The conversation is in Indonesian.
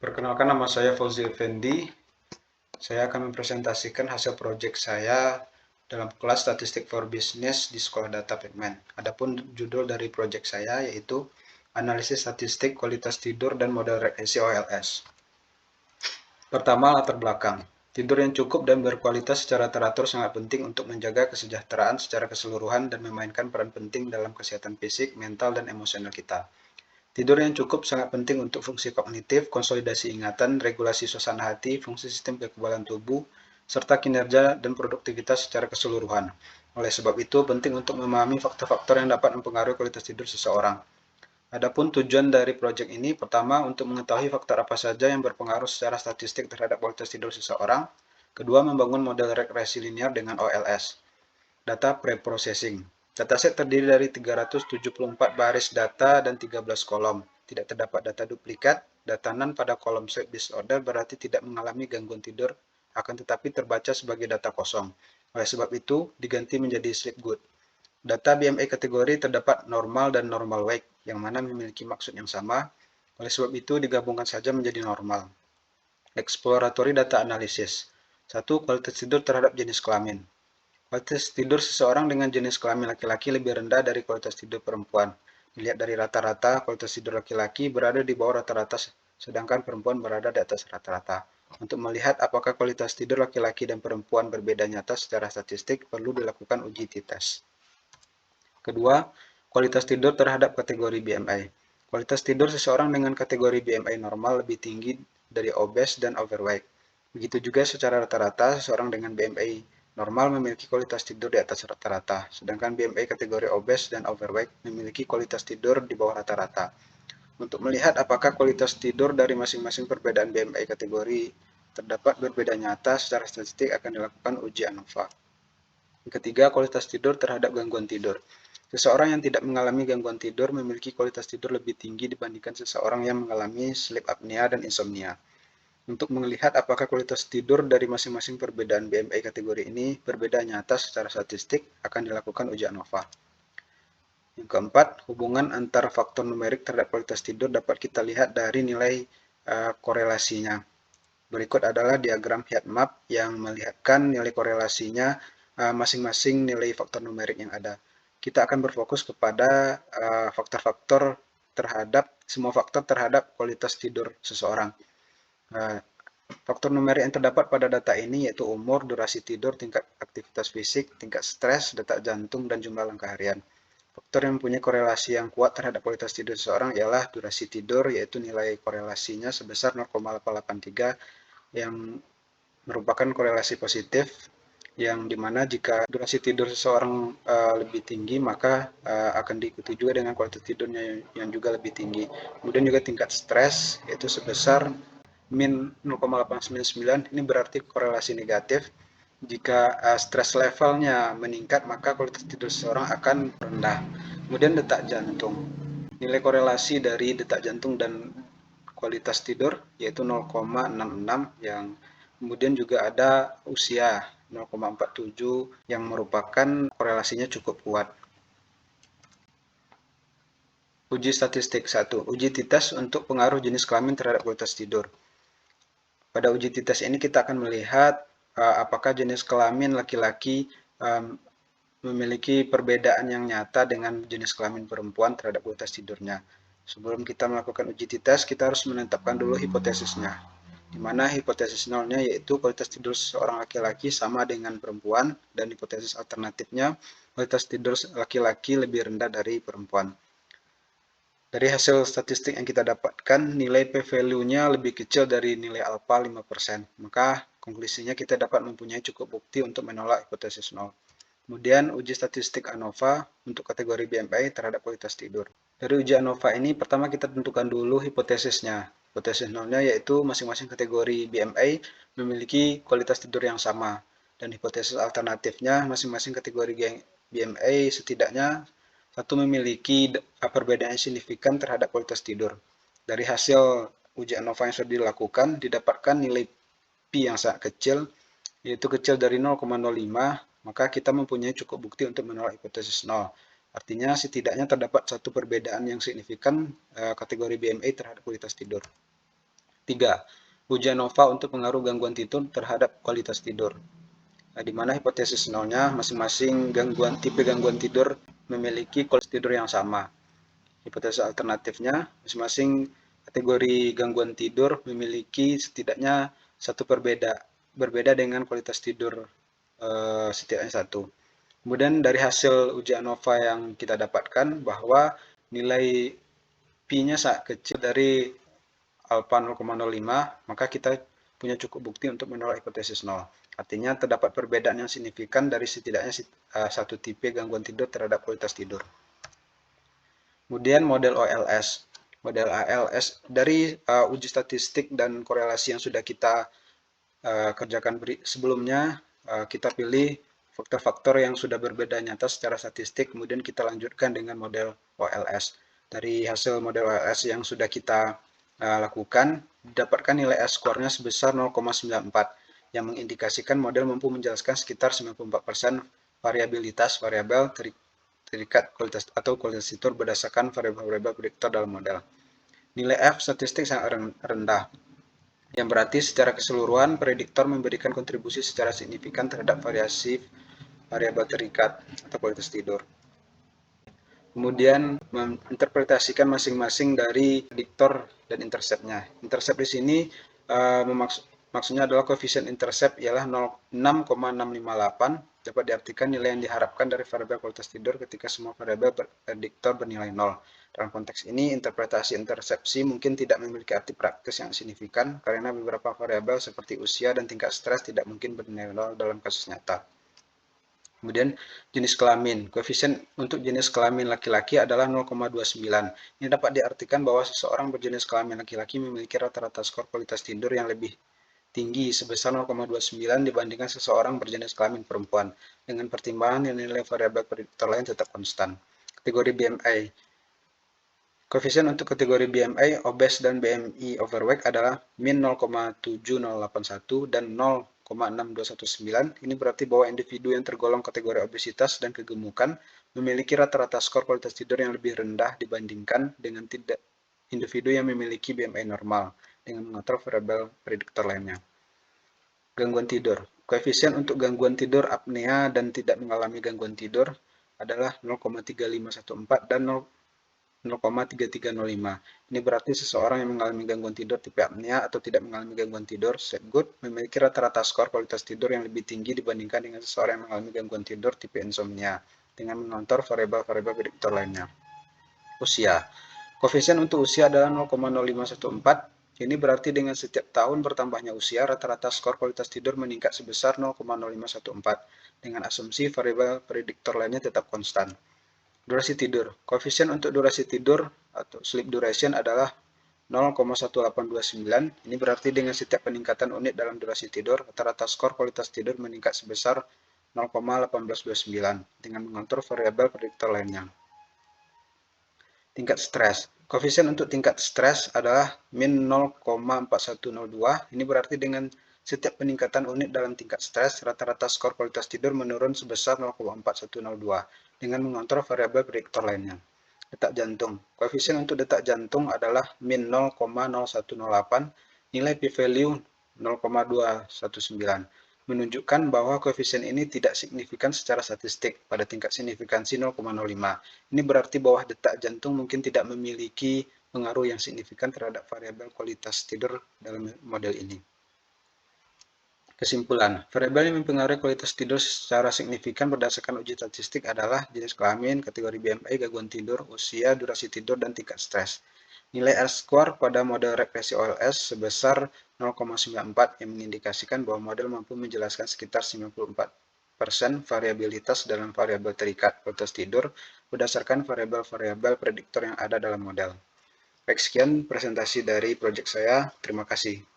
Perkenalkan, nama saya Fauzi Effendi. Saya akan mempresentasikan hasil proyek saya dalam kelas Statistik for Business di Sekolah Data Pigment. Adapun judul dari proyek saya yaitu Analisis Statistik Kualitas Tidur dan Model Regresi OLS. Pertama, latar belakang. Tidur yang cukup dan berkualitas secara teratur sangat penting untuk menjaga kesejahteraan secara keseluruhan dan memainkan peran penting dalam kesehatan fisik, mental, dan emosional kita. Tidur yang cukup sangat penting untuk fungsi kognitif, konsolidasi ingatan, regulasi suasana hati, fungsi sistem kekebalan tubuh, serta kinerja dan produktivitas secara keseluruhan. Oleh sebab itu, penting untuk memahami faktor-faktor yang dapat mempengaruhi kualitas tidur seseorang. Adapun tujuan dari proyek ini, pertama, untuk mengetahui faktor apa saja yang berpengaruh secara statistik terhadap kualitas tidur seseorang. Kedua, membangun model regresi linear dengan OLS. Data Preprocessing. Dataset terdiri dari 374 baris data dan 13 kolom. Tidak terdapat data duplikat. Data none pada kolom sleep disorder berarti tidak mengalami gangguan tidur, akan tetapi terbaca sebagai data kosong. Oleh sebab itu, diganti menjadi sleep good. Data BMI kategori terdapat normal dan normal wake, yang mana memiliki maksud yang sama. Oleh sebab itu, digabungkan saja menjadi normal. Exploratory Data Analysis. 1. Kualitas tidur terhadap jenis kelamin. Kualitas tidur seseorang dengan jenis kelamin laki-laki lebih rendah dari kualitas tidur perempuan. Dilihat dari rata-rata, kualitas tidur laki-laki berada di bawah rata-rata, sedangkan perempuan berada di atas rata-rata. Untuk melihat apakah kualitas tidur laki-laki dan perempuan berbeda nyata secara statistik, perlu dilakukan uji t-test. Kedua, kualitas tidur terhadap kategori BMI. Kualitas tidur seseorang dengan kategori BMI normal lebih tinggi dari obes dan overweight. Begitu juga secara rata-rata, seseorang dengan BMI normal memiliki kualitas tidur di atas rata-rata, sedangkan BMI kategori obes dan overweight memiliki kualitas tidur di bawah rata-rata. Untuk melihat apakah kualitas tidur dari masing-masing perbedaan BMI kategori terdapat berbeda nyata secara statistik akan dilakukan uji ANOVA. Ketiga, kualitas tidur terhadap gangguan tidur. Seseorang yang tidak mengalami gangguan tidur memiliki kualitas tidur lebih tinggi dibandingkan seseorang yang mengalami sleep apnea dan insomnia. Untuk melihat apakah kualitas tidur dari masing-masing perbedaan BMI kategori ini berbeda nyata secara statistik, akan dilakukan uji ANOVA. Yang keempat, hubungan antar faktor numerik terhadap kualitas tidur dapat kita lihat dari nilai korelasinya. Berikut adalah diagram heat map yang melihatkan nilai korelasinya masing-masing nilai faktor numerik yang ada. Kita akan berfokus kepada faktor-faktor terhadap semua faktor terhadap kualitas tidur seseorang. Faktor numerik yang terdapat pada data ini yaitu umur, durasi tidur, tingkat aktivitas fisik, tingkat stres, detak jantung, dan jumlah langkah harian. Faktor yang mempunyai korelasi yang kuat terhadap kualitas tidur seseorang ialah durasi tidur, yaitu nilai korelasinya sebesar 0,883 yang merupakan korelasi positif, yang dimana jika durasi tidur seseorang lebih tinggi maka akan diikuti juga dengan kualitas tidurnya yang juga lebih tinggi. Kemudian juga tingkat stres yaitu sebesar min 0,899, ini berarti korelasi negatif. Jika stres levelnya meningkat maka kualitas tidur seseorang akan rendah. Kemudian detak jantung. Nilai korelasi dari detak jantung dan kualitas tidur yaitu 0,66, yang kemudian juga ada usia 0,47 yang merupakan korelasinya cukup kuat. Uji statistik 1. Uji t-test untuk pengaruh jenis kelamin terhadap kualitas tidur. Pada uji t-test ini kita akan melihat apakah jenis kelamin laki-laki memiliki perbedaan yang nyata dengan jenis kelamin perempuan terhadap kualitas tidurnya. Sebelum kita melakukan uji t-test, kita harus menetapkan dulu hipotesisnya, di mana hipotesis nolnya yaitu kualitas tidur seorang laki-laki sama dengan perempuan, dan hipotesis alternatifnya kualitas tidur laki-laki lebih rendah dari perempuan. Dari hasil statistik yang kita dapatkan, nilai p-value-nya lebih kecil dari nilai alfa 5%, maka konklusinya kita dapat mempunyai cukup bukti untuk menolak hipotesis nol. Kemudian uji statistik ANOVA untuk kategori BMI terhadap kualitas tidur. Dari uji ANOVA ini, pertama kita tentukan dulu hipotesisnya. Hipotesis nolnya yaitu masing-masing kategori BMI memiliki kualitas tidur yang sama. Dan hipotesis alternatifnya masing-masing kategori BMI setidaknya satu memiliki perbedaan signifikan terhadap kualitas tidur. Dari hasil uji ANOVA yang sudah dilakukan, didapatkan nilai P yang sangat kecil, yaitu kecil dari 0,05, maka kita mempunyai cukup bukti untuk menolak hipotesis nol. Artinya setidaknya terdapat satu perbedaan yang signifikan kategori BMI terhadap kualitas tidur. 3. Uji ANOVA untuk pengaruh gangguan tidur terhadap kualitas tidur. Di mana hipotesis nolnya masing-masing tipe gangguan tidur memiliki kualitas tidur yang sama. Hipotesis alternatifnya masing-masing kategori gangguan tidur memiliki setidaknya satu berbeda dengan kualitas tidur setidaknya satu. Kemudian dari hasil uji ANOVA yang kita dapatkan bahwa nilai P-nya sangat kecil dari alfa 0,05, maka kita punya cukup bukti untuk menolak hipotesis nol. Artinya terdapat perbedaan yang signifikan dari setidaknya satu tipe gangguan tidur terhadap kualitas tidur. Kemudian model OLS. Model ALS dari uji statistik dan korelasi yang sudah kita kerjakan sebelumnya, kita pilih faktor-faktor yang sudah berbeda nyata secara statistik, kemudian kita lanjutkan dengan model OLS. Dari hasil model OLS yang sudah kita lakukan, didapatkan nilai S-score-nya sebesar 0,94, yang mengindikasikan model mampu menjelaskan sekitar 94% variabilitas variabel terikat kualitas tidur berdasarkan variabel-variabel prediktor dalam model. Nilai F statistik sangat rendah, yang berarti secara keseluruhan prediktor memberikan kontribusi secara signifikan terhadap variasi variabel terikat atau kualitas tidur. Kemudian menginterpretasikan masing-masing dari prediktor dan interceptnya. Intercept di sini maksudnya adalah koefisien intercept ialah 6,658, dapat diartikan nilai yang diharapkan dari variabel kualitas tidur ketika semua variabel prediktor bernilai 0. Dalam konteks ini, interpretasi intersepsi mungkin tidak memiliki arti praktis yang signifikan karena beberapa variabel seperti usia dan tingkat stres tidak mungkin bernilai 0 dalam kasus nyata. Kemudian jenis kelamin. Koefisien untuk jenis kelamin laki-laki adalah 0,29. Ini dapat diartikan bahwa seseorang berjenis kelamin laki-laki memiliki rata-rata skor kualitas tidur yang lebih tinggi sebesar 0,29 dibandingkan seseorang berjenis kelamin perempuan, dengan pertimbangan nilai variabel prediktor lain tetap konstan. Kategori BMI. Koefisien untuk kategori BMI, obes dan BMI overweight adalah min 0,7081 dan 0,6219. Ini berarti bahwa individu yang tergolong kategori obesitas dan kegemukan memiliki rata-rata skor kualitas tidur yang lebih rendah dibandingkan dengan individu yang memiliki BMI normal dengan mengatur variabel prediktor lainnya. Gangguan tidur. Koefisien untuk gangguan tidur apnea dan tidak mengalami gangguan tidur adalah 0,3514 dan 0,3305. Ini berarti seseorang yang mengalami gangguan tidur tipe apnea atau tidak mengalami gangguan tidur good memiliki rata-rata skor kualitas tidur yang lebih tinggi dibandingkan dengan seseorang yang mengalami gangguan tidur tipe insomnia dengan mengontrol variabel-variabel prediktor lainnya. Usia. Koefisien untuk usia adalah 0,0514. Ini berarti dengan setiap tahun bertambahnya usia, rata-rata skor kualitas tidur meningkat sebesar 0,0514 dengan asumsi variabel prediktor lainnya tetap konstan. Durasi tidur. Koefisien untuk durasi tidur atau sleep duration adalah 0,1829. Ini berarti dengan setiap peningkatan unit dalam durasi tidur, rata-rata skor kualitas tidur meningkat sebesar 0,1829 dengan mengatur variabel prediktor lainnya. Tingkat stres. Koefisien untuk tingkat stres adalah min 0,4102. Ini berarti dengan setiap peningkatan unit dalam tingkat stres, rata-rata skor kualitas tidur menurun sebesar 0,4102 dengan mengontrol variabel prediktor lainnya. Detak jantung. Koefisien untuk detak jantung adalah min 0,0108, nilai p-value 0,219, menunjukkan bahwa koefisien ini tidak signifikan secara statistik pada tingkat signifikansi 0,05. Ini berarti bahwa detak jantung mungkin tidak memiliki pengaruh yang signifikan terhadap variabel kualitas tidur dalam model ini. Kesimpulan, variabel yang mempengaruhi kualitas tidur secara signifikan berdasarkan uji statistik adalah jenis kelamin, kategori BMI, gangguan tidur, usia, durasi tidur, dan tingkat stres. Nilai R-score pada model regresi OLS sebesar 0,94 yang mengindikasikan bahwa model mampu menjelaskan sekitar 94% variabilitas dalam variabel terikat kualitas tidur berdasarkan variabel-variabel prediktor yang ada dalam model. Baik, sekian presentasi dari proyek saya. Terima kasih.